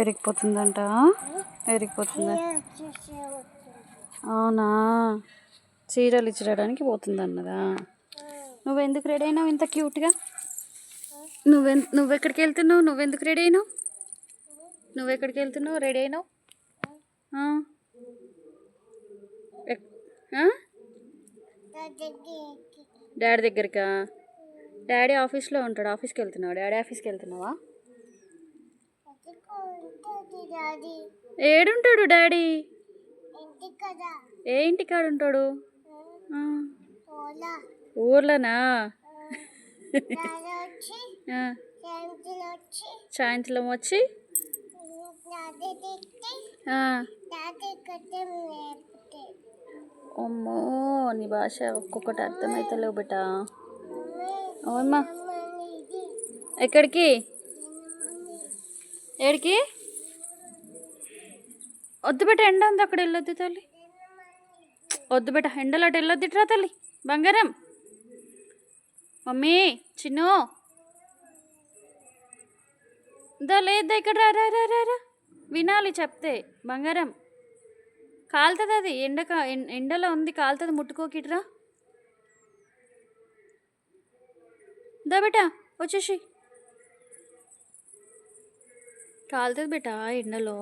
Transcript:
ఎరిగిపోతుందంట. ఎరిగిపోతుందా? అవునా, చీరలు ఇచ్చడానికి పోతుంది అన్నదా. నువ్వెందుకు రెడీ అయినావు ఇంత క్యూట్గా? నువ్వెక్కడికి వెళ్తున్నావు? నువ్వెందుకు రెడీ అయినావు? నువ్వెక్కడికి వెళ్తున్నావు రెడీ అయినావు? డాడీ దగ్గరికా? డాడీ ఆఫీస్లో ఉంటాడు. ఆఫీస్కి వెళ్తున్నావా? డాడీ ఆఫీస్కి వెళ్తున్నావా? ఏడుంటాడు డాడీ? ఏ ఇంటికాడ ఉంటాడు? ఊర్లోనా? సాయంత్రం వచ్చి అమ్మో, నీ భాష ఒక్కొక్కటి అర్థమవుతలేవు బిడ్డ. అవునమ్మా. ఎక్కడికి? ఏడికి? వద్దు బిడ్డ, ఎండ ఉంది అక్కడ, వెళ్ళొద్దు తల్లి. వద్దు బిడ్డ, ఎండలో అటు వెళ్ళొద్దుట్రా తల్లి. బంగారం, మమ్మీ చిన్ను లేదా ఇక్కడ రా రా రా రా. వినాలి చెప్తే. బంగారం, కాలుతుంది అది. ఎండలో ఉంది, కాలుతుంది. ముట్టుకోకిట్రా. దా బేటా వచ్చేసి. కాలుతుంది బేటా ఎండలో.